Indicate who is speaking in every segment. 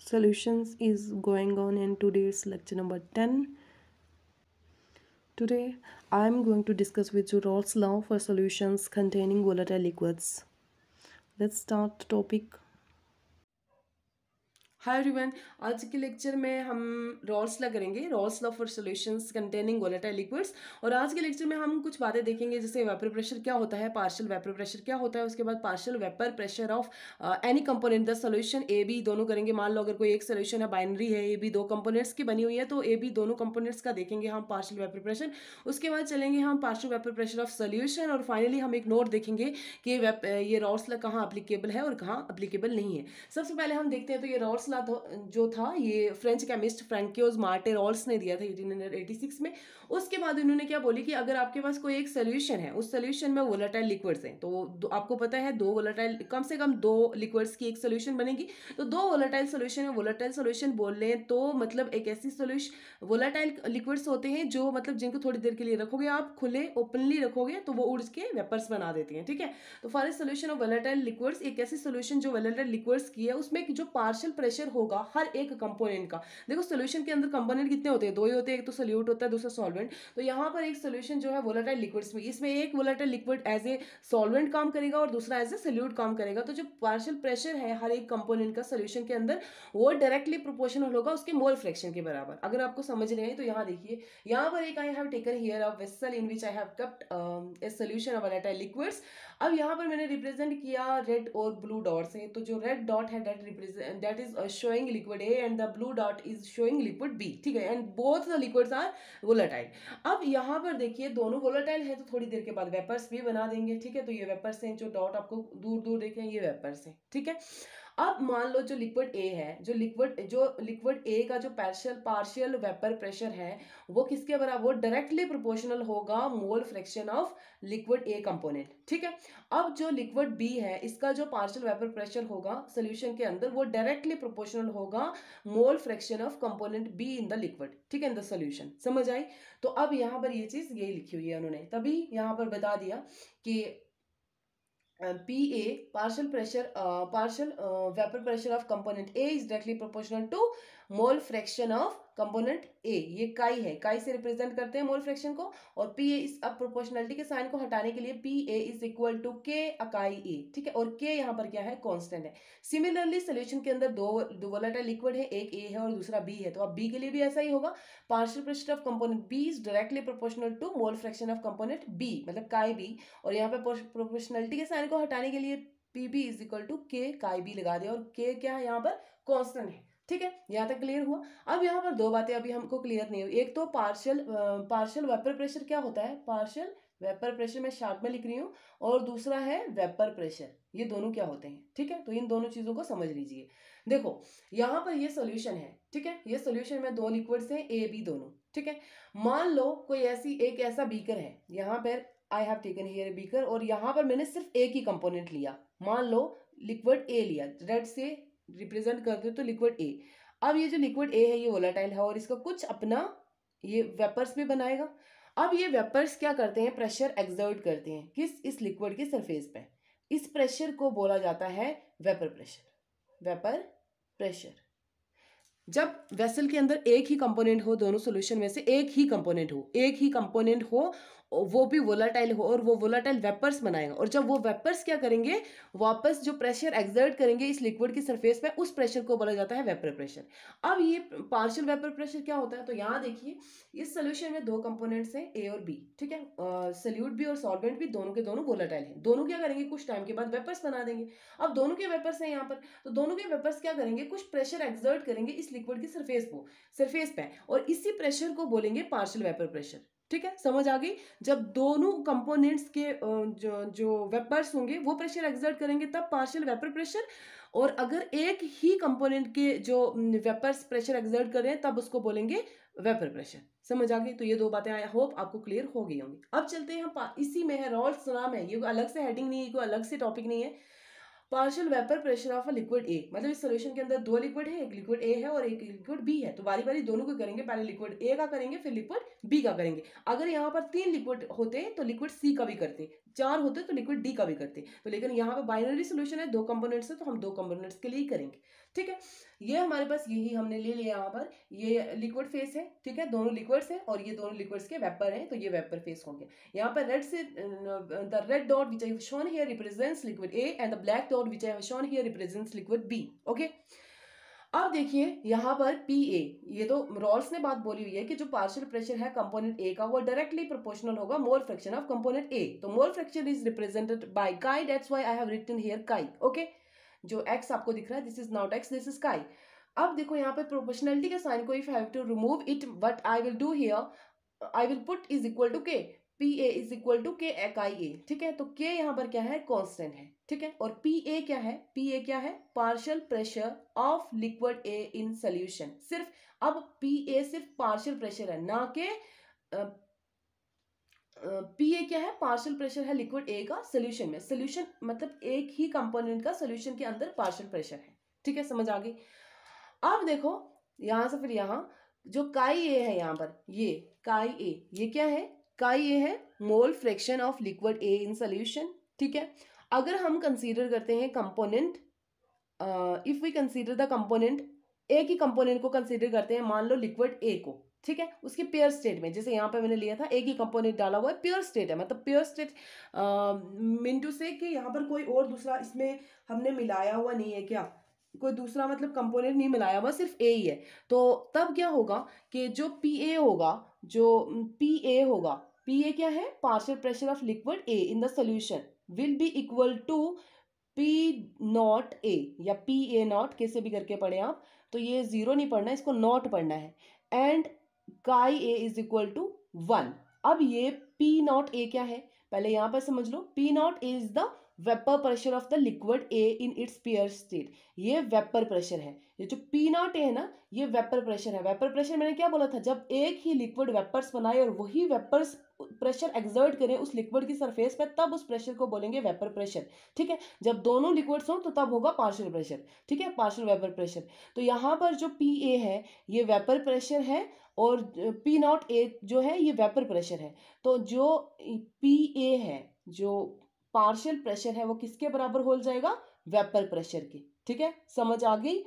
Speaker 1: Solutions is going on in today's lecture number 10. Today I am going to discuss with you Rolle's law for solutions containing volatile liquids. Let's start the topic. Hi everyone, आज के lecture में हम Rawls law करेंगे, Rawls law for solutions containing volatile liquids. और आज के lecture में हम कुछ बातें देखेंगे, जैसे वेपर प्रेशर क्या होता है, पार्शियल वेपर प्रेशर क्या होता है, उसके बाद partial vapour pressure of any component the solution A B दोनों करेंगे। मान लो अगर कोई एक सॉल्यूशन है, बाइनरी है, ए बी दो कंपोनेंट्स की बनी हुई है, तो ए बी दोनों कंपोनेंट्स का देखेंगे हम पार्शियल वेपर प्रेशर। उसके बाद चलेंगे हम partial vapour pressure of solution, और फाइनली हम एक नोट देखेंगे कि ये रॉल्स लॉ कहाँ अप्लीकेबल है और कहाँ अप्लीकेबल नहीं है। सबसे पहले हम देखते हैं तो ये रॉल्स लॉ जो था ये फ्रेंच केमिस्ट फ्रैंकोइस मार्टे रॉल्स ने दिया था 1886 में। उसके बाद इन्होंने क्या बोली कि अगर आपके पास कोई एक सोल्यूशन है, उस सोल्यूशन में वोलेटाइल लिक्विड्स हैं, तो आपको पता है दो वोलेटाइल, कम से कम दो लिक्विड्स की एक सोल्यूशन बनेगी। तो दो वोलेटाइल सोल्यूशन है, वोलेटाइल सोल्यूशन बोल रहे हैं तो मतलब एक ऐसी सोल्यूशन वोलेटाइल लिक्विड्स होते हैं जो मतलब जिनको थोड़ी देर के लिए रखोगे आप खुले ओपनली रखोगे तो वो उड़ के वेपर्स बना देती हैं, ठीक है। तो for solution of volatile liquids, एक ऐसी सोल्यूशन जो वोलेटाइल लिक्विड्स की है, उसमें जो पार्शियल प्रेशर होगा हर एक कंपोनेंट का। देखो सोल्यूशन के अंदर कंपोनेंट कितने होते हैं, दो ही होते हैं, एक तो सोल्यूट होता है, दूसरा सॉल्वेंट। तो यहाँ पर एक सोल्यूशन जो है वोलेटाइल लिक्विड्स में, इसमें एक volatile liquid as a solvent काम करेगा और दूसरा एज ए सोल्यूट काम करेगा। तो जो पार्शियल प्रेशर है हर एक कंपोनेंट का सोल्यूशन के अंदर, वो डायरेक्टली प्रोपोर्शनल होगा उसके मोल फ्रैक्शन के बराबर। अगर आपको समझ नहीं आई तो यहाँ देखिए, यहाँ पर एक I have taken here a vessel in which I have kept a solution of volatile liquids. अब यहाँ पर मैंने रिप्रेजेंट किया रेड और ब्लू डॉट से। तो जो रेड डॉट है that is showing liquid A and the blue dot is showing liquid B, ठीक है। And both the liquids are volatile. अब यहाँ पर देखिए दोनों वोलेटाइल है, तो थोड़ी देर के बाद वेपर्स भी बना देंगे, ठीक है। तो ये वेपर्स हैं, जो डॉट आपको दूर दूर देख रहे हैं ये वेपर्स हैं, ठीक है। अब मान लो जो लिक्विड ए है, जो लिक्विड ए का जो पार्शियल वेपर प्रेशर है वो किसके बराबर, वो डायरेक्टली प्रोपोर्शनल होगा mole fraction of liquid A component, ठीक है। अब जो लिक्विड बी है, इसका जो पार्शियल वेपर प्रेशर होगा सोल्यूशन के अंदर, वो डायरेक्टली प्रोपोर्शनल होगा mole fraction of component B in the liquid, ठीक है, इन द सोल्यूशन। समझ आई? तो अब यहाँ पर ये चीज यही लिखी हुई है उन्होंने, तभी यहाँ पर बता दिया कि PA partial vapor pressure of component A is directly proportional to mole fraction of component ए। ये काई है, काई से रिप्रेजेंट करते हैं मोल फ्रैक्शन को। और पी ए इस अब प्रोपोर्शनलिटी के साइन को हटाने के लिए P A is equal to K chi A, ठीक है। और के यहाँ पर क्या है, कांस्टेंट है। सिमिलरली सोल्यूशन के अंदर दो वोलेटाइल लिक्विड है, एक ए है और दूसरा बी है, तो अब बी के लिए भी ऐसा ही होगा। Partial pressure of component B is directly proportional to mole fraction of component B, मतलब काई बी। और यहाँ पे प्रोपोर्शनलिटी के साइन को हटाने के लिए P B is equal to K chi B लगा दिया, और के क्या है यहाँ पर, कांस्टेंट है, ठीक है। यहाँ तक क्लियर हुआ? अब यहाँ पर दो बातें अभी हमको क्लियर नहीं हुई। एक तो पार्शियल वेपर प्रेशर क्या होता है, पार्शियल वेपर प्रेशर मैं शॉर्ट में लिख रही हूँ, और दूसरा है वेपर प्रेशर, ये दोनों क्या होते हैं, ठीक है। तो इन दोनों चीजों को समझ लीजिए। देखो यहाँ पर ये सोल्यूशन है, ठीक है, ये सोल्यूशन में दो लिक्विड्स हैं ए बी दोनों, ठीक है। मान लो कोई एक ऐसा बीकर है, यहाँ पर I have taken here beaker, और यहाँ पर मैंने सिर्फ एक ही कंपोनेंट लिया। मान लो लिक्विड ए लिया, रेड से रिप्रेजेंट करते हो तो लिक्विड ए। अब ये जो लिक्विड ए है ये वोलेटाइल है और इसका कुछ अपना ये वेपर्स भी बनाएगा। अब ये वेपर्स क्या करते हैं, प्रेशर एक्सर्ट करते हैं किस, इस लिक्विड के सरफेस पे। इस प्रेशर को बोला जाता है वेपर प्रेशर। वेपर प्रेशर जब वेसल के अंदर एक ही कंपोनेंट हो, दोनों सॉल्यूशन में से एक ही कंपोनेंट हो, वो भी वोलाटाइल हो, और वो वोलाटाइल वेपर्स बनाएगा। और जब वो वेपर्स क्या करेंगे, वापस जो प्रेशर एक्सर्ट करेंगे इस लिक्विड की सरफेस पे, उस प्रेशर को बोला जाता है वेपर प्रेशर। अब ये पार्शियल वेपर प्रेशर क्या होता है, तो यहाँ देखिए इस सोल्यूशन में दो कंपोनेंट्स हैं ए और बी, ठीक है। सोल्यूट भी और सॉल्वेंट भी दोनों के दोनों वोलाटाइल हैं। दोनों क्या करेंगे, कुछ टाइम के बाद वेपर्स बना देंगे। अब दोनों के वेपर्स हैं यहाँ पर, तो दोनों के वेपर्स क्या करेंगे, कुछ प्रेशर एक्सर्ट करेंगे इस लिक्विड की सरफेस पे, और इसी प्रेशर को बोलेंगे पार्शियल वेपर प्रेशर, ठीक है। समझ आ गई? जब दोनों कंपोनेंट्स के जो वेपर्स होंगे वो प्रेशर एक्सर्ट करेंगे तब पार्शियल वेपर प्रेशर, और अगर एक ही कंपोनेंट के जो वेपर्स प्रेशर एक्सर्ट कर रहे हैं तब उसको बोलेंगे वेपर प्रेशर। समझ आ गई? तो ये दो बातें आई होप आपको क्लियर हो गई होंगी। अब चलते हैं हम, इसी में है रॉल्स नाम है, ये अलग से हेडिंग नहीं है, कोई अलग से टॉपिक नहीं है। Partial vapour pressure of a liquid A, मतलब इस सॉल्यूशन के अंदर दो लिक्विड है, एक लिक्विड ए है और एक लिक्विड बी है। तो बारी बारी दोनों को करेंगे, पहले लिक्विड ए का करेंगे फिर लिक्विड बी का करेंगे। अगर यहाँ पर 3 लिक्विड होते तो लिक्विड सी का भी करते, 4 होते तो लिक्विड डी का भी करते। तो लेकिन यहाँ पर बाइनरी सोल्यूशन है, दो कंपोनेंट्स है, तो हम दो कंपोनेंट्स के लिए ही करेंगे। ठीक है। ये हमारे पास यही हमने ले लिया यहाँ पर, ये लिक्विड फेस है, ठीक है, दोनों लिक्विड्स है और ये दोनों लिक्विड्स के वेपर हैं, तो ये वेपर फेस हो गया। यहाँ पर रेड से the red dot which I have shown here represents liquid A and the black dot which I have shown here represents liquid B. Okay, अब देखिए यहाँ पर पी ए, ये तो रॉल्स ने बात बोली हुई है कि जो पार्शियल प्रेशर है कंपोनेंट ए का वो डायरेक्टली प्रोपोर्शनल होगा mole fraction of component A. तो mole fraction is represented by chi, that's why I have written here chi. Okay, जो एक्स आपको दिख रहा है this is not X, this is chi. अब देखो यहाँ पे प्रोपोर्शनलिटी के साइन को if I have to remove it, what I will do here, I will put is equal to K, P A is equal to K chi A. ठीक है, तो के यहाँ पर क्या है, कांस्टेंट है। ठीक है, और पी ए क्या है, पी ए क्या है, partial pressure of liquid A in solution. सिर्फ अब पी ए सिर्फ पार्शियल प्रेशर है, ना के पी ए क्या है, पार्शियल प्रेशर है लिक्विड ए का सोल्यूशन में। सोल्यूशन मतलब एक ही कंपोनेंट का सोल्यूशन के अंदर पार्शियल प्रेशर है। ठीक है, समझ आ गई। अब देखो यहां से फिर यहाँ जो काई ए है, यहाँ पर ये काई ए, ये क्या है, काई ए है mole fraction of liquid A in solution. ठीक है, अगर हम कंसीडर करते हैं component, if we consider the component, एक ही कंपोनेंट को कंसीडर करते हैं, मान लो लिक्विड ए को, ठीक है, उसके पेयर स्टेट में, जैसे यहाँ पे मैंने लिया था एक ही कंपोनेंट डाला हुआ है, पेयर स्टेट है, मतलब पेयर स्टेट मिनटू से कि यहाँ पर कोई और दूसरा इसमें हमने मिलाया हुआ नहीं है, क्या कोई दूसरा मतलब कंपोनेंट नहीं मिलाया हुआ, सिर्फ ए ही है। तो तब क्या होगा कि जो पी ए होगा, जो पी ए होगा, पी ए क्या है, partial pressure of liquid A in the solution will be equal to P not A या पी ए नॉट, कैसे भी करके पढ़े आप, तो ये जीरो नहीं पढ़ना है, इसको नॉट पढ़ना है, एंड काई ए इज इक्वल टू 1। अब ये पी नॉट ए क्या है, पहले यहां पर समझ लो, P not A is the vapour pressure of the liquid A in its pure state. ये वेपर प्रेशर है, ये जो पी नॉट ए है ना, ये वेपर प्रेशर है। वेपर प्रेशर मैंने क्या बोला था, जब एक ही लिक्विड वेपर्स बनाए और वही वेपर्स प्रेशर एक्सर्ट करें उस लिक्विड की सरफेस पे, तब उस प्रेशर को बोलेंगे वेपर प्रेशर। ठीक है, जब दोनों लिक्विड्स हों तो तब होगा पार्शियल प्रेशर। ठीक है, पार्शियल वेपर प्रेशर। तो यहाँ पर जो पी ए है ये वेपर प्रेशर है और पी नॉट ए जो है ये वेपर प्रेशर है। तो जो पी ए है, जो पार्शियल प्रेशर है, वो किसके बराबर हो जाएगा, वेपर प्रेशर के। ठीक है, समझ आ गई।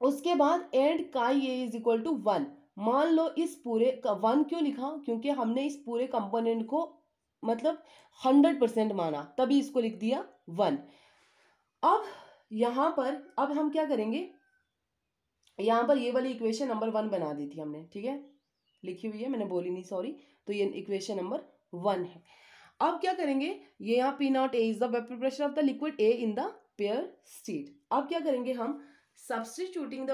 Speaker 1: उसके बाद एंड काई ए इज इक्वल टू 1। मान लो इस पूरे का 1 क्यों लिखा, क्योंकि हमने इस पूरे कंपोनेंट को मतलब 100% माना, तभी इसको लिख दिया 1। अब यहां पर अब हम क्या करेंगे, यहां पर ये वाली इक्वेशन नंबर 1 बना दी थी हमने। ठीक है, लिखी हुई है, मैंने बोली नहीं, सॉरी। तो ये इक्वेशन नंबर 1 है। अब क्या करेंगे, ये यहाँ P not A is the vapour pressure of the liquid A in the pair state. अब क्या करेंगे हम, substituting the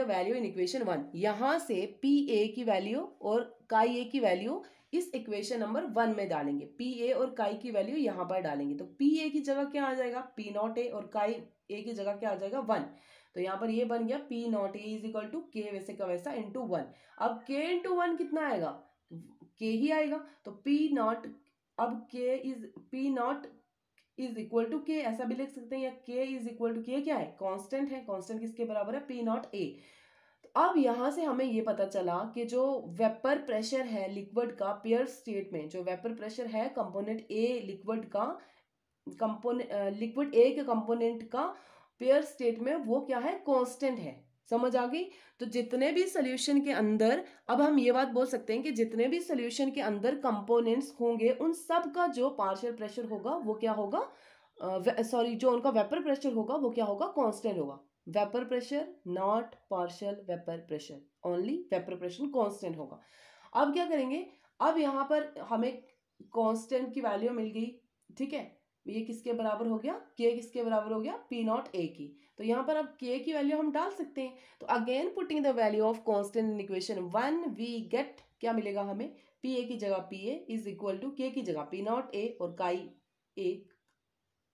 Speaker 1: value in equation 1, यहां से पी ए की वैल्यू और काई ए की वैल्यू इस इक्वेशन नंबर 1 में डालेंगे। पी ए और काई की वैल्यू यहां पर डालेंगे, तो पी ए की जगह क्या आ जाएगा, पी नॉट ए, और काई ए की जगह क्या आ जाएगा, 1। तो यहाँ पर ये बन गया P not A is equal to K वैसे का वैसा इंटू 1। अब के इंटू 1 कितना आएगा, के ही आएगा। तो पी नॉट, अब K is P naught is equal to K, ऐसा भी लिख सकते हैं, या के इज इक्वल टू, के क्या है, कांस्टेंट है, कांस्टेंट किसके बराबर है, पी नॉट ए। तो अब यहां से हमें ये पता चला कि जो वेपर प्रेशर है लिक्विड का पेयर स्टेट में, जो वेपर प्रेशर है कंपोनेंट ए लिक्विड का, लिक्विड ए के कंपोनेंट का पेयर स्टेट में, वो क्या है, कांस्टेंट है। समझ आ गई। तो जितने भी सॉल्यूशन के अंदर, अब हम ये बात बोल सकते हैं कि जितने भी सॉल्यूशन के अंदर कंपोनेंट्स होंगे उन सब का जो पार्शियल प्रेशर होगा वो क्या होगा, सॉरी, जो उनका वेपर प्रेशर होगा वो क्या होगा, कांस्टेंट होगा। Vapour pressure not partial vapour pressure, only vapour pressure constant होगा। अब क्या करेंगे, अब यहाँ पर हमें कांस्टेंट की वैल्यू मिल गई। ठीक है, ये किसके बराबर हो गया, के किसके बराबर हो गया, पी नॉट ए की। तो यहाँ पर अब के की वैल्यू हम डाल सकते हैं। तो again putting the value of constant in equation 1 we get, क्या मिलेगा हमें, पी ए की जगह P A is equal to K की जगह पी नॉट ए और काई ए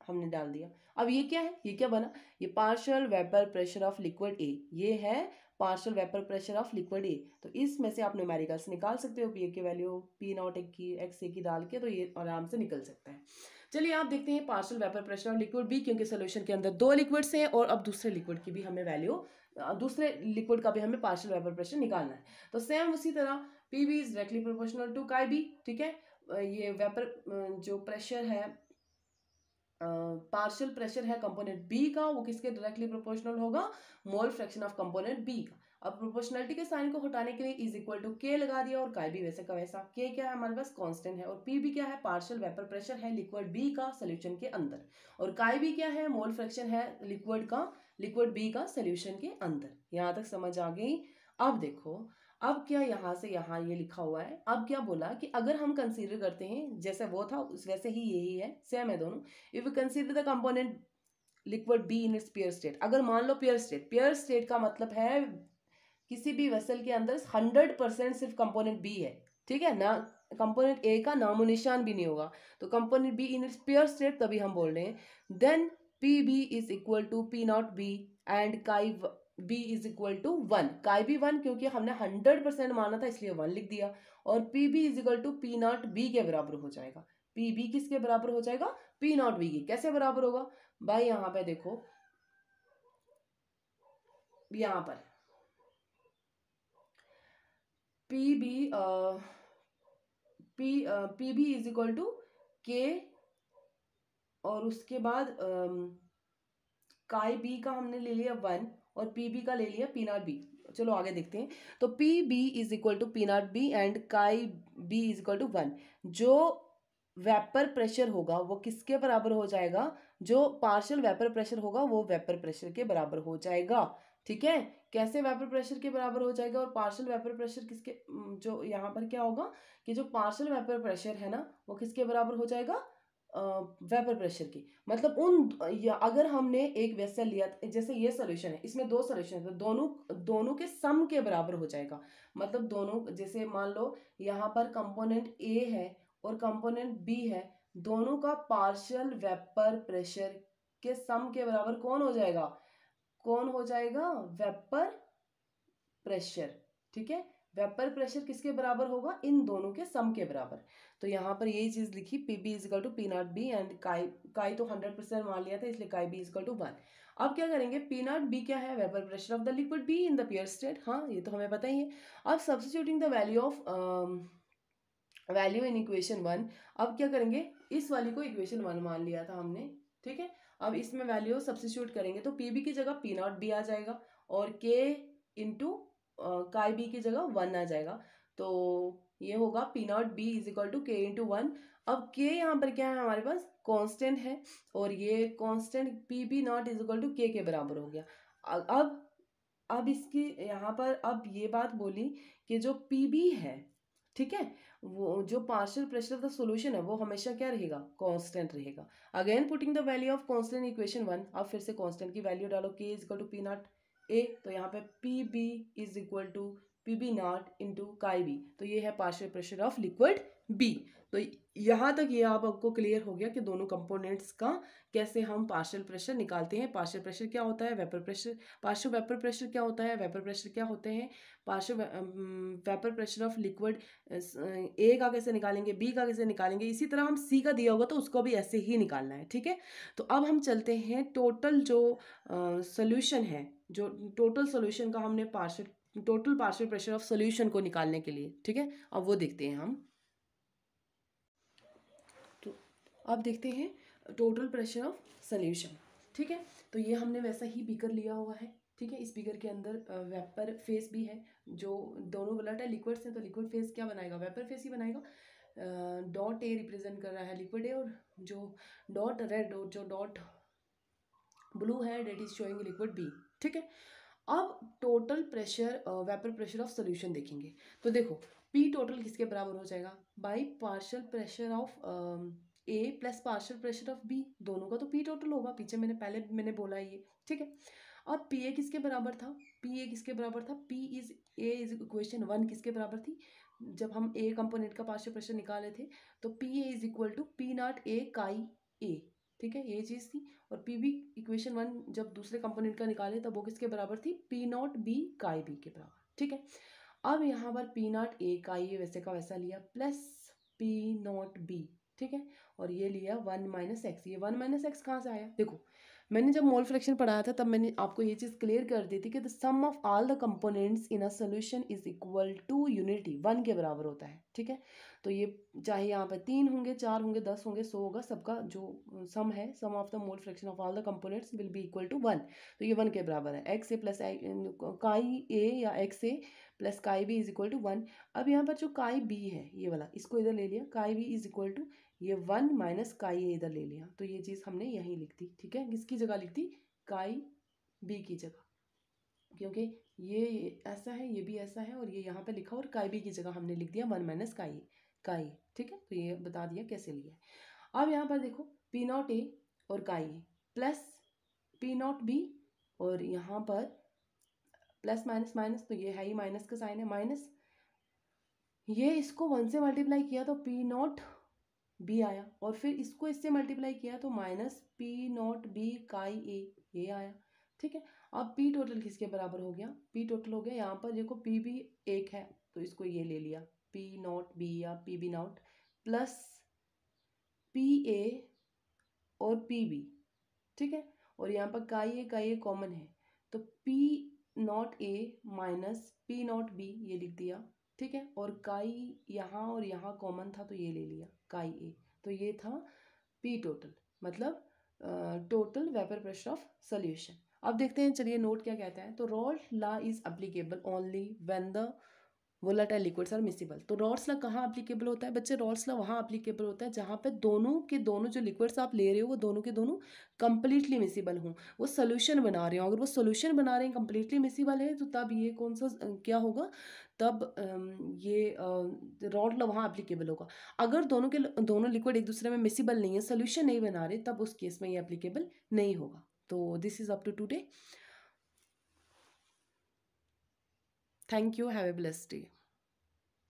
Speaker 1: हमने डाल दिया। अब ये क्या है, ये क्या बना, ये partial vapour pressure of liquid ए, ये है partial vapour pressure of liquid ए। तो इसमें से आप न्यूमेरिकल्स निकाल सकते हो, पी ए की वैल्यू पी नॉट ए की एक्स ए की डाल के, तो ये आराम से निकल सकता है। चलिए आप देखते हैं partial vapour pressure of liquid B, क्योंकि सोल्यूशन के अंदर 2 लिक्विड्स हैं और अब दूसरे लिक्विड की भी हमें वैल्यू, दूसरे लिक्विड का भी हमें पार्शियल वेपर प्रेशर निकालना है। तो सेम उसी तरह P B is directly proportional to chi B. ठीक है, ये वेपर जो प्रेशर है पार्शियल प्रेशर है कंपोनेंट बी का, वो किसके डायरेक्टली प्रोपोर्शनल होगा, mole fraction of component B का। अब प्रोपोर्शनलिटी के साइन को हटाने के लिए इज इक्वल टू के लगा दिया, और काय भी वैसे का वैसा। के क्या है हमारे पास, कांस्टेंट है, और पी भी क्या है, पार्शियल वेपर प्रेशर है लिक्विड बी का सोल्यूशन के अंदर, और काय भी क्या है, मोल फ्रैक्शन है लिक्विड का, लिक्विड बी का सोल्यूशन के अंदर। यहां तक समझ आ गई। अब देखो, अब क्या यहाँ से यहाँ ये लिखा हुआ है, अब क्या बोला कि अगर हम कंसीडर करते हैं जैसे वो था उस वैसे ही यही है, सेम है दोनों। If you consider the component liquid B in its pure state, अगर मान लो पेयर स्टेट का मतलब है किसी भी वेसल के अंदर 100% सिर्फ कंपोनेंट बी है, ठीक है ना, कंपोनेंट ए का नामो निशान भी नहीं होगा, तो component B in its pure state तभी हम बोल रहे हैं। Then P B is equal to P not B and chi B is equal to 1, chi भी 1 क्योंकि हमने 100% माना था इसलिए 1 लिख दिया, और P B is equal to P not B के बराबर हो जाएगा। पी बी किसके बराबर हो जाएगा, पी नॉट बी की। कैसे बराबर होगा भाई, यहाँ पे देखो, यहाँ पर P B P B is equal to K, और उसके बाद काई बी का हमने ले लिया 1 और पी बी का ले लिया पी नॉट बी। चलो आगे देखते हैं। तो P B is equal to P not B and chi B is equal to 1। जो वेपर प्रेशर होगा वो किसके बराबर हो जाएगा, जो पार्शियल वेपर प्रेशर होगा वो वेपर प्रेशर के बराबर हो जाएगा, ठीक है। कैसे वेपर प्रेशर के बराबर हो जाएगा, और पार्शियल वेपर प्रेशर किसके, जो यहाँ पर क्या होगा कि जो पार्शियल वेपर प्रेशर है ना वो किसके बराबर हो जाएगा, वेपर प्रेशर की। मतलब अगर हमने एक वेसल लिया, जैसे ये सोल्यूशन है, इसमें 2 सोल्यूशन है, तो दोनों दोनों के सम के बराबर हो जाएगा। मतलब दोनों, जैसे मान लो यहाँ पर कंपोनेंट ए है और कंपोनेंट बी है, दोनों का पार्शियल वेपर प्रेशर के सम के बराबर कौन हो जाएगा, कौन हो जाएगा, वेपर प्रेशर, ठीक है। वेपर प्रेशर किसके बराबर होगा, इन दोनों के सम के बराबर। तो यहाँ पर यही चीज लिखी, P B is equal to P not B and chi तो 100% मान लिया था इसलिए काई बी इजकल टू 1। अब क्या करेंगे, पी नॉट बी क्या है, vapour pressure of the liquid be in the pair state, हाँ ये तो हमें पता ही है। अब substituting the value in equation 1, अब क्या करेंगे, इस वाली को इक्वेशन 1 मान लिया था हमने, ठीक है। अब इसमें वैल्यू सब्स्टिट्यूट करेंगे तो पी बी की जगह पी नॉट बी आ जाएगा, और के इंटू काई बी की जगह 1 आ जाएगा, तो ये होगा P not B is equal to K into 1। अब के यहाँ पर क्या है हमारे पास, कांस्टेंट है, और ये constant P B naught is equal to K बराबर हो गया। अब इसकी यहाँ पर अब ये बात बोली कि जो पी बी है, ठीक है, वो जो partial pressure of the solution है वो हमेशा क्या रहेगा, कांस्टेंट रहेगा। Again putting the value of constant equation 1, अब फिर से कांस्टेंट की वैल्यू डालो, K is equal to P not A, तो यहाँ पे P B is equal to P B not into chi B, तो ये है partial pressure of liquid B. तो यहाँ तक ये आपको क्लियर हो गया कि दोनों कंपोनेंट्स का कैसे हम पार्शियल प्रेशर निकालते हैं। पार्शियल प्रेशर क्या होता है, vapour pressure, partial vapour pressure क्या होता है, वेपर प्रेशर क्या होते हैं, partial vapour pressure of liquid ए का कैसे निकालेंगे, बी का कैसे निकालेंगे, इसी तरह हम सी का दिया होगा तो उसको भी ऐसे ही निकालना है, ठीक है। तो अब हम चलते हैं टोटल जो सोल्यूशन है, जो टोटल सोल्यूशन का हमने total partial pressure of solution को निकालने के लिए, ठीक है, अब वो देखते हैं हम। तो अब देखते हैं टोटल प्रेशर ऑफ सोल्यूशन, ठीक है। तो ये हमने वैसा ही बीकर लिया हुआ है, ठीक है। इस बीकर के अंदर वेपर फेस भी है, जो दोनों ब्लड है लिक्विड्स हैं, तो लिक्विड फेस क्या बनाएगा, वेपर फेस ही बनाएगा। डॉट ए रिप्रेजेंट कर रहा है लिक्विड ए, और जो डॉट रेड और जो डॉट ब्लू है that is showing liquid B, ठीक है। अब total pressure vapour pressure of solution देखेंगे, तो देखो पी टोटल किसके बराबर हो जाएगा, by partial pressure of A plus partial pressure of B, दोनों का तो पी टोटल होगा, पीछे मैंने बोला ये, ठीक है। अब पी ए किसके बराबर था, पी ए किसके बराबर था, P is A is equation 1 किसके बराबर थी, जब हम ए कंपोनेंट का पार्शियल प्रेशर निकाले थे, तो P A is equal to P not A chi A, ठीक है, ये चीज़ थी। और पी बी इक्वेशन 1 जब दूसरे कंपोनेंट का निकाले तब वो किसके बराबर थी, पी नॉट बी काई बी के बराबर, ठीक है। अब यहाँ पर पी नॉट ए काई ए वैसे का वैसा लिया, प्लस पी नॉट बी, ठीक है, और ये लिया 1 माइनस एक्स। ये 1 माइनस एक्स कहाँ से आया, देखो मैंने जब मोल फ्रैक्शन पढ़ाया था तब मैंने आपको ये चीज़ क्लियर कर दी थी कि the sum of all the components in a solution is equal to unity, 1 के बराबर होता है। ठीक है, तो ये चाहे यहाँ पे 3 होंगे, 4 होंगे, 10 होंगे, 100 होगा, सबका जो सम है, sum of the mole fraction of all the components will be equal to 1। तो ये 1 के बराबर है। X A plus chi A या x A plus chi B is equal to 1। अब यहाँ पर जो काई बी है ये वाला, इसको इधर ले लिया, काई बी इज इक्वल टू ये 1 माइनस काई ए इधर ले लिया, तो ये चीज़ हमने यहीं लिख दी। ठीक है, किसकी जगह लिख दी? काई बी की जगह, क्योंकि ये ऐसा है, ये भी ऐसा है, और ये यहाँ पे लिखा और काई बी की जगह हमने लिख दिया 1 माइनस काई काई। ठीक है, तो ये बता दिया कैसे लिया है। अब यहाँ पर देखो पी नॉट ए और काई ए प्लस पी नॉट बी, और यहाँ पर प्लस माइनस माइनस, तो ये है ही माइनस का साइन है, माइनस ये इसको 1 से मल्टीप्लाई किया तो पी नॉट बी आया, और फिर इसको इससे मल्टीप्लाई किया तो माइनस पी नॉट बी काई ए, ये आया। ठीक है, अब पी टोटल किसके बराबर हो गया? पी टोटल हो गया, यहाँ पर देखो पी भी एक है तो इसको ये ले लिया, पी नॉट बी या P B not plus P A और पी बी। ठीक है, और यहाँ पर काई ए कॉमन है, तो P not a minus P not be ये लिख दिया। ठीक है, और काई यहाँ और यहाँ कॉमन था तो ये ले लिया काई ए, तो ये था पी टोटल, मतलब total vapour pressure of solution. अब देखते हैं, चलिए नोट क्या कहता है। तो Raoult's law is applicable only when the volatile liquids are miscible. तो रॉल्स लॉ कहाँ एप्लीकेबल होता है बच्चे? रॉल्स लॉ वहाँ एप्लीकेबल होता है जहाँ पे दोनों के दोनों जो लिक्विड्स आप ले रहे हो वो दोनों के दोनों कंप्लीटली मिसिबल हों, वो सोल्यूशन बना रहे हो। अगर वो सोल्यूशन बना रहे हैं, कंप्लीटली मिसिबल है, तो तब ये कौन सा क्या होगा? तब ये रॉल्स लॉ वहाँ एप्लीकेबल होगा। अगर दोनों के दोनों लिक्विड एक दूसरे में मिसिबल नहीं है, सोल्यूशन नहीं बना रहे, तब उस केस में ये एप्लीकेबल नहीं होगा। तो this is up to today. Thank you, have a blessed day.